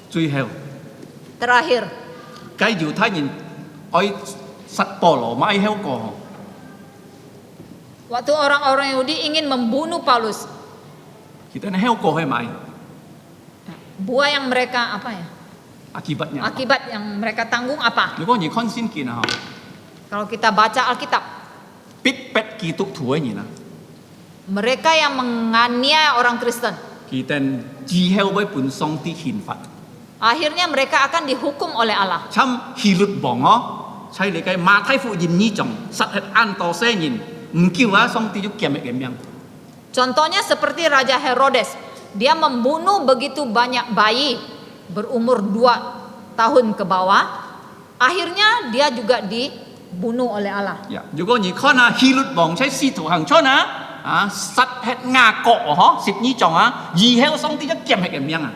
最後 Terakhir, 計猶太人愛殺保羅，咪愛香過。 waktu orang-orang Yahudi ingin membunuh Paulus, Kita nak help kau mai. buah yang mereka apa ya? Akibatnya. Akibat yang mereka tanggung apa? 如果你看聖經啊， Kalau kita baca Alkitab, 逼迫基督徒嘅人啊， mereka yang menganiaya orang Kristen, 佢哋之後會本上帝刑罰。 akhirnya mereka akan dihukum oleh Allah. 參希律王哦，ใช่你嘅馬太福音呢種殺害安多些人，唔叫啊上帝就減一減樣。 Contohnya seperti Raja Herodes, dia membunuh begitu banyak bayi berumur 2 tahun ke bawah, akhirnya dia juga dibunuh oleh Allah. 如果你看啊，希律王在使徒行傳啊，殺害雅各哦，食呢種啊，以後上帝就減一減樣啊。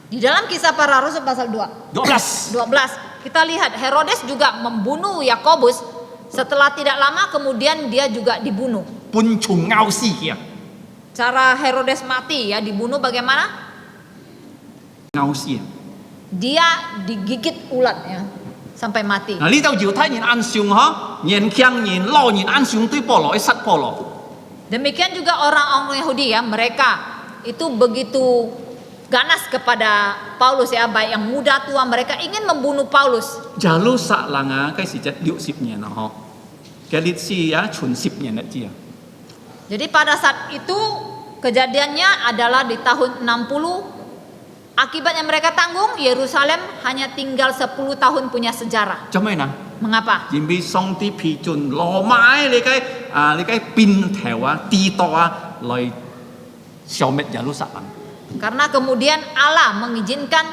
Di dalam Kisah Para Rasul pasal 2, 12. 12, kita lihat Herodes juga membunuh Yakobus. Setelah tidak lama kemudian dia juga dibunuh. 半蟲咬死佢啊， Cara Herodes mati ya, dibunuh bagaimana? 咬死啊！ Dia digigit ulat ya, sampai mati. 嗱呢度猶太人按上嗬，年輕人、老人按上對保羅，去殺保羅。 Demikian juga orang-orang Yahudi ya, mereka itu begitu ganas kepada Paulus ya, baik yang muda tua, mereka ingin membunuh Paulus. 假如殺人啊，嗰時就60年啦嗬，嘅歷史啊，存10年嚟知啊。 Jadi pada saat itu kejadiannya adalah di tahun 60. Akibat yang mereka tanggung, Yerusalem hanya tinggal 10 tahun punya sejarah. 做咩呢？ Mengapa? 因為上帝批准羅馬你嘅邊條啊、地道啊來消滅耶路撒冷。 Karena kemudian Allah mengizinkan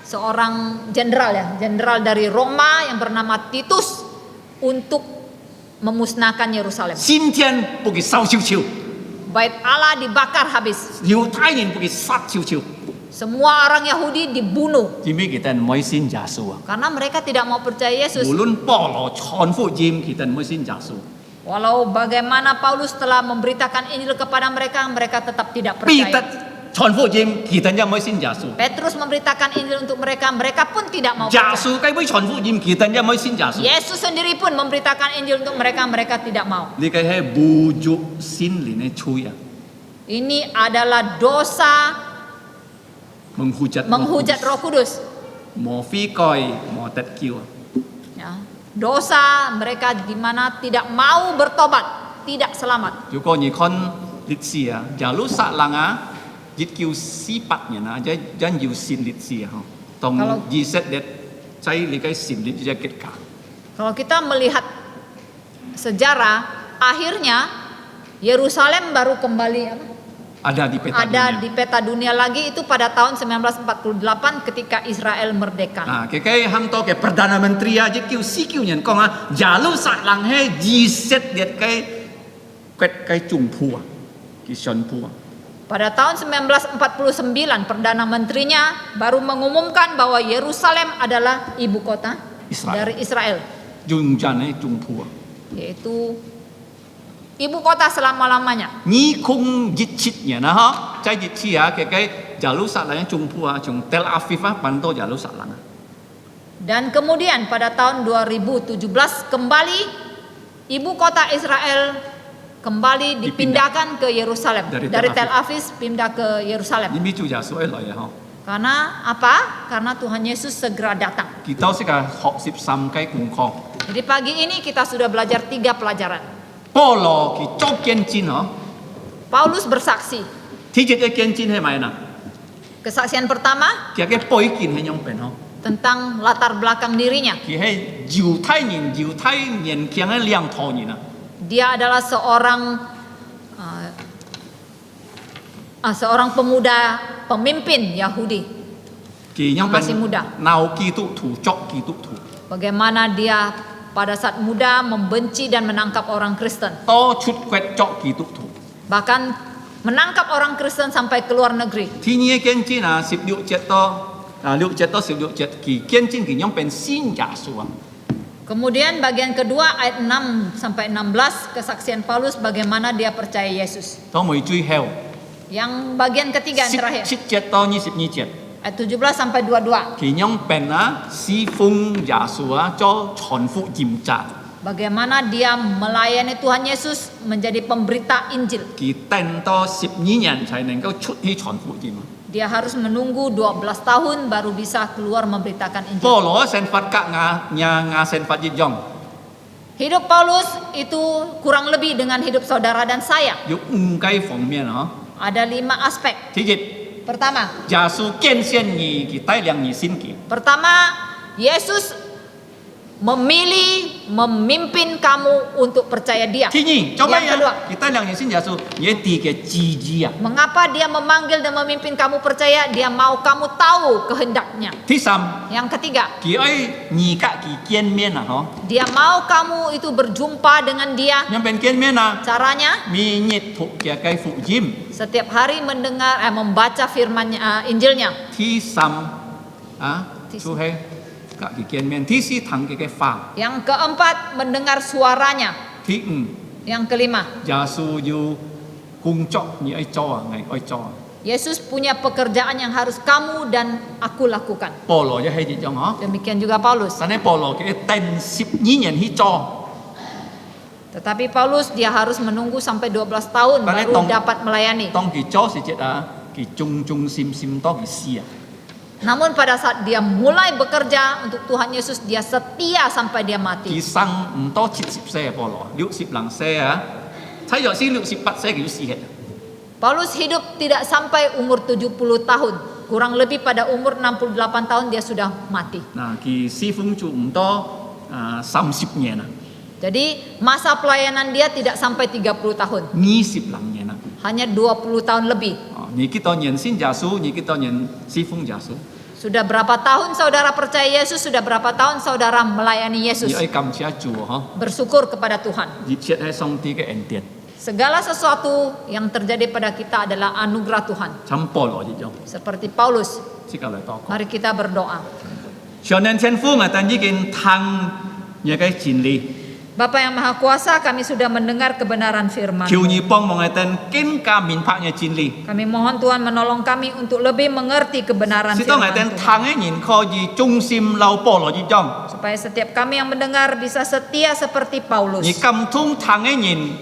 seorang jenderal dari Roma yang bernama Titus untuk memusnahkan Yerusalem. 先天不給燒燒燒， Bait Allah dibakar habis. 猶太人不給殺燒燒， Semua orang Yahudi dibunuh 因為佢哋唔會信耶穌啊。 karena mereka tidak mau percaya Yesus. 無論保羅傳福音，佢哋唔會信耶穌。 Walau bagaimana Paulus telah memberitakan Injil kepada mereka, mereka tetap tidak 彼得 percaya. 傳福音，佢哋又唔會信耶穌。 Petrus memberitakan Injil untuk mereka, mereka pun tidak mau 耶 percaya. 穌佢會傳福音，佢哋又唔會信耶穌。 Yesus sendiri pun memberitakan Injil untuk mereka, mereka tidak mau. 呢個係侮辱聖靈嘅罪啊！ Ini adalah dosa menghujat Roh Kudus. 冇悔改，冇得救啊！ Ya. Dosa mereka di mana tidak mau bertobat, tidak selamat. 如果你看歷史啊，耶路撒冷啊，一九48年啊，真要信歷史啊，同以色列在呢個信歷嘅結果。 Kalau kita melihat sejarah, akhirnya Yerusalem baru kembali Ada di peta ada dunia. di peta dunia lagi itu pada tahun 1948 ketika Israel merdeka. À, cái hăm to cái Perdana Menteri à, chứ kêu si kêu nhận con à, giả lưu sạ lăng hay di xét liệt cái trung phu à, cái son phu à. Pada tahun 1949 Perdana Menterinya baru mengumumkan bahwa Yerusalem adalah ibu kota Israel. dari Israel, Dùng chân ấy trung phu à. yaitu ibu kota selama-lamanya. Ni không dịch chít nhỉ na ha, trái dịch chi à, cái giả lưu sạ lăng trung phu à, chung Tel Aviv à, panto giả lưu sạ lăng à. Dan kemudian pada tahun 2017 kembali ibu kota Israel kembali dipindahkan ke Yerusalem. Dari Tel Aviv pindah ke Yerusalem. Ini bicu giả số ấy lại ha. Karena apa? Karena Tuhan Yesus segera datang. Kita sẽ cả học 13 cái cùng kho. Jadi pagi ini kita sudah belajar 3 pelajaran. Paulo cái chốt kiên trinh hả? Paulus bersaksi. Thì cái kiên trinh hay mày nè? Kesaksian pertama Cái bối kiên hay nhông bền không? tentang latar belakang dirinya. Cái hay犹太人kiang hay liang thọ nhìn à? Dia adalah seorang pemuda pemimpin Yahudi. Kỳ nhông Masih muda. nào kỳ tụ thủ chọc kỳ tụ thủ. Bagaimana dia pada saat muda membenci dan menangkap orang Kristen. To chút quẹt chọc kỳ tụ thủ. Bahkan menangkap orang Kristen sampai ke luar negeri. Thì như kiên trinh à, 16 chết to, 6 chết to 16 chết kỳ kiên trinh kỳ nhông bền xin giả số à. Kemudian bagian kedua ayat 6 sampai 16 kesaksian Paulus bagaimana dia percaya Yesus. To mới truy heo. Yang bagian ketiga yang terakhir 17 chết to 22 chết. ayat 17 sampai 22. 其中便侍奉耶穌做傳福音者， Bagaimana dia melayani Tuhan Yesus menjadi pemberita Injil. 佢等到12年才能夠出去傳福音。 Dia harus menunggu 12 tahun baru bisa keluar memberitakan Injil. 保羅先發格亞先發一樣， Hidup Paulus itu kurang lebih dengan hidup saudara dan saya. 有5個方面嗬。 Ada 5 aspek. 第一， Pertama, 耶穌見先你，佢帶領你先佢。 pertama Yesus memilih memimpin kamu untuk percaya dia. 第二，做咩 Yang kedua, 啊？佢帶領你先耶穌，你啲嘅旨意啊。 mengapa dia memanggil dan memimpin kamu percaya? Dia mau kamu tahu kehendaknya. 第三， Yang ketiga, 佢愛你甲佢見面啊，嗬。 dia mau kamu itu berjumpa dengan dia. 樣邊見面啊？ Caranya มี日讀嘅嘅福音。 setiap hari membaca firman Injilnya. 第三啊，就係甲佢見面。第四，談佢嘅話。 Yang keempat, mendengar suaranya. 第五， Yang kelima, 耶穌要工作，你愛做啊，我愛做啊。 Yesus punya pekerjaan yang harus kamu dan aku lakukan. 保羅一係一樣嗬， Demikian juga Paulus. 但係保羅佢等12年去做， Tetapi Paulus dia harus menunggu sampai 12 tahun Karena baru tong- dapat melayani. 當佢做時節啊，佢忠心當佢死啊。 Namun pada saat dia mulai bekerja untuk Tuhan Yesus, dia setia sampai dia 佢 mati. 生唔多70歲啊，保羅60歲啊，睇若先68歲佢要死嘅。 Paulus hidup tidak sampai umur 70 tahun. Kurang lebih pada umur 68 tahun dia sudah mati. 嗱，佢侍奉做唔多30年啊， Jadi masa pelayanan dia tidak sampai 30 tahun. 20年啊。 Hanya 20 tahun lebih. 哦，你幾多年信耶穌？你幾多年侍奉耶穌？ Sudah berapa tahun saudara percaya Yesus? Sudah berapa tahun saudara melayani 你 Yesus? 愛感謝主嗬， Bersyukur kepada Tuhan. 熱切係上帝嘅恩典。 Segala sesuatu yang terjadi pada kita adalah anugerah Tuhan. 像保羅一樣， Seperti Paulus. 即刻嚟禱告。 Mari kita berdoa. 上帝天父，我等已經聽你嘅真理。 Bapa yang Maha Kuasa, kami sudah mendengar kebenaran firman. 求你幫忙我哋更加明白嘅真理， Kami mohon Tuhan menolong kami untuk lebih mengerti kebenaran 使到我 firman 哋 Tuhan. 聽嘅人可以忠心留保羅一樣。 Supaya setiap kami yang mendengar bisa setia seperti 而 Paulus. 感通聽嘅人，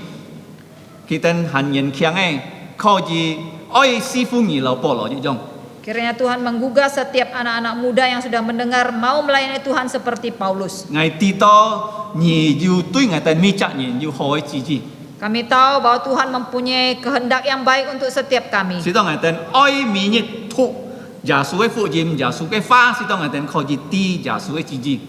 佢哋很年輕嘅可以愛侍奉而留保羅一樣。 Kiranya Tuhan menggugah setiap anak-anak muda yang sudah mendengar mau melayani Tuhan seperti Paulus. 我知道你要對我哋每責任要好嘅旨意， Kami tahu bahwa Tuhan mempunyai kehendak yang baik untuk setiap kami. 使到我哋愛每日讀耶穌嘅福音、耶穌嘅話，使到我哋可以知耶穌嘅旨意。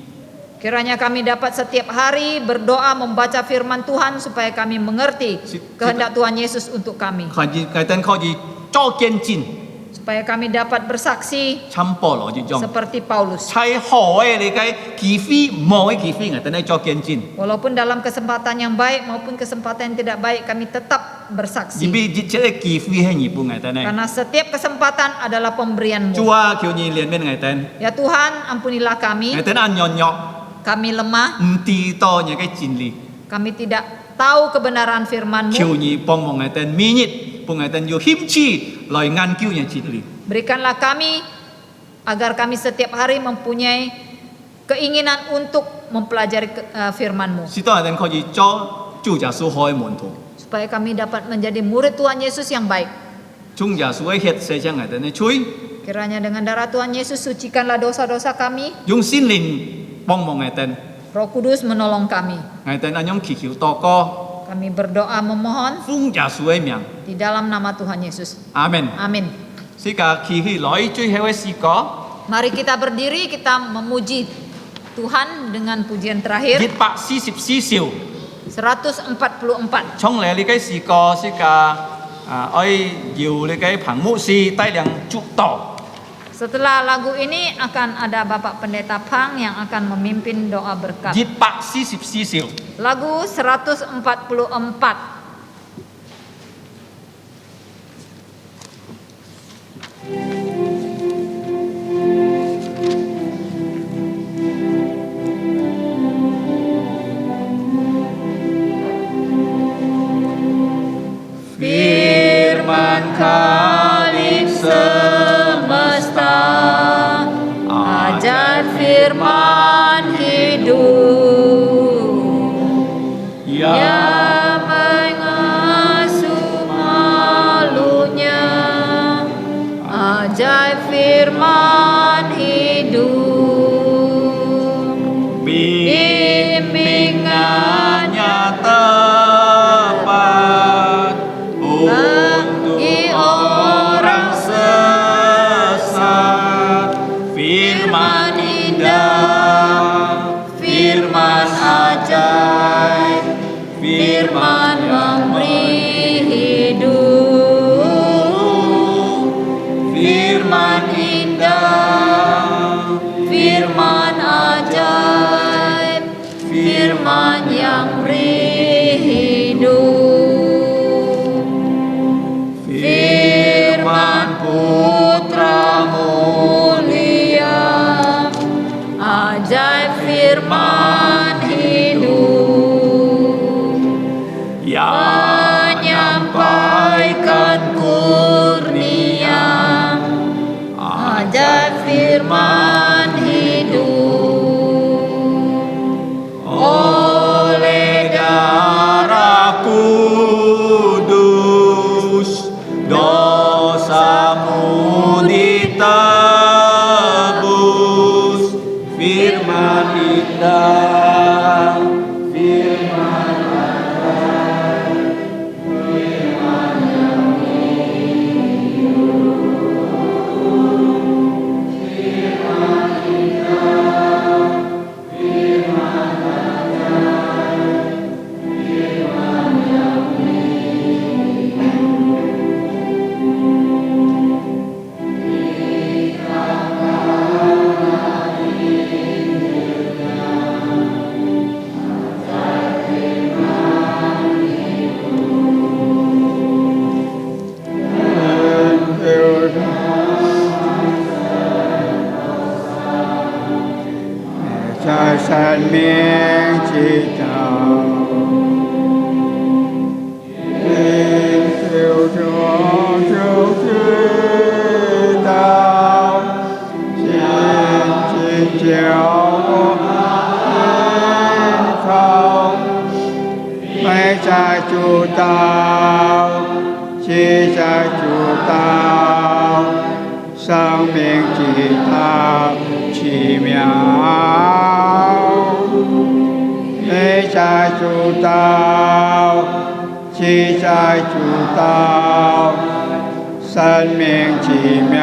Kiranya kami dapat setiap hari berdoa membaca firman Tuhan supaya kami mengerti kehendak Tuhan Yesus untuk kami. 我哋可以做見證， Supaya kami dapat bersaksi 像保羅一樣。 seperti Paulus. 在好嘅你嘅機會，冇嘅機會，我哋做見證。 Walaupun dalam kesempatan yang baik maupun kesempatan yang tidak baik kami tetap 而 bersaksi. 俾一切嘅機會係你幫我哋呢。 Karena setiap kesempatan adalah pemberian-Mu. 主啊，求你憐憫我哋， Ya Tuhan, ampunilah 我 kami. 哋按軟弱， Kami lemah, 唔知道你嘅真理。 kami tidak tahu kebenaran firman-Mu. 求你幫忙我哋，每日幫我哋要興趣來研究你真理。 Berikanlah kami agar kami setiap hari mempunyai keinginan untuk mempelajari firman-Mu. 使到我哋可以做主耶穌好嘅門徒， Supaya kami dapat menjadi murid Tuhan Yesus yang baik. 從耶穌嘅血洗淨我哋嘅罪， Kiranya dengan darah Tuhan Yesus sucikanlah dosa-dosa kami. 用聖靈幫忙我哋， Roh Kudus menolong kami. 我哋按樣祈求禱告， Kami berdoa memohon 奉耶穌嘅名， di dalam nama Tuhan Yesus. 阿門。 Amin. 世界祈起來最後嘅詩歌， Mari kita berdiri, kita memuji Tuhan dengan pujian terakhir 144首。 144. 從嚟你嘅詩歌，世界愛由你嘅彭牧師帶領祝禱。 Setelah lagu ini akan ada Bapak Pendeta Pang yang akan memimpin doa berkat. 144首。 Lagu 144. Firman Khalik semesta ajaib firman hidup, bimbingannya tepat bagi orang sesat. Firman indah, firman ajaib, firman memberi hidup. Firman indah, firman ajaib, firman yang beri hidup. Firman Putra mulia, ajaib firman hidup, yang menyampaikan kurnia, ajaib firman hidup. Oleh darah kudus dosamu ditebus. Firman indah, firman ajaib, firman yang hidup. Firman indah, firman ajaib, firman yang在生命之道，领受着就知道，心经叫我健康，没在主道，只在主道，生命之道奇妙。没在主道，只在主道，生命奇妙。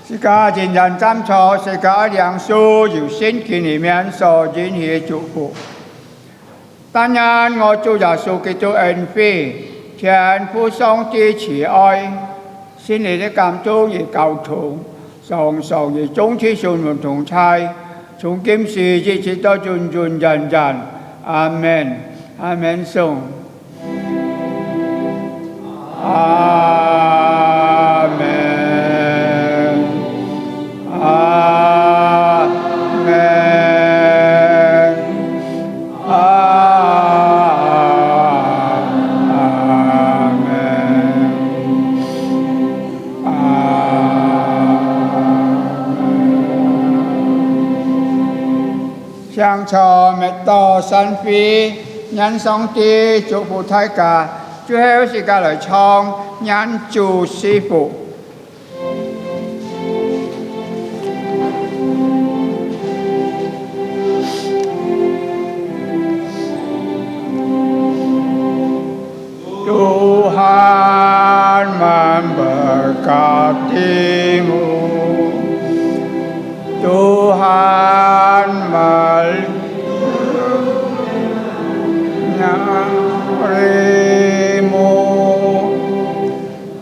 是个人人站错，是个良书由圣经里面所引起祝福。但愿我主耶稣基督恩惠、天父上帝慈爱、心里的感觸與交通，常常與眾子順門同在，從今時一直到永永遠遠。阿門。阿門頌。阿門。阿門。向錯滅多神飛，人上帝祝福大家，最後時間來唱人主師父。Tuhan memberkatimu, Tuhan menyertamu,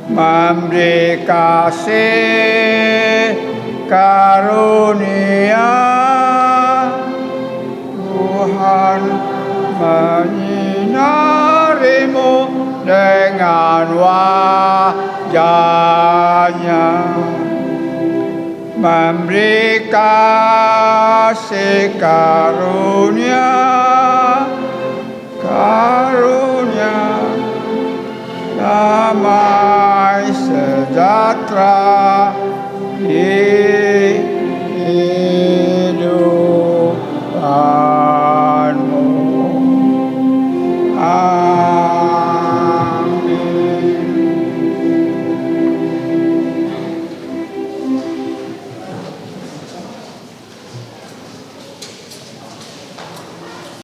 memberi kasih karunia, Tuhan menyinarimu dengan wajahnya, memberi kasih karunia, damai sejahtera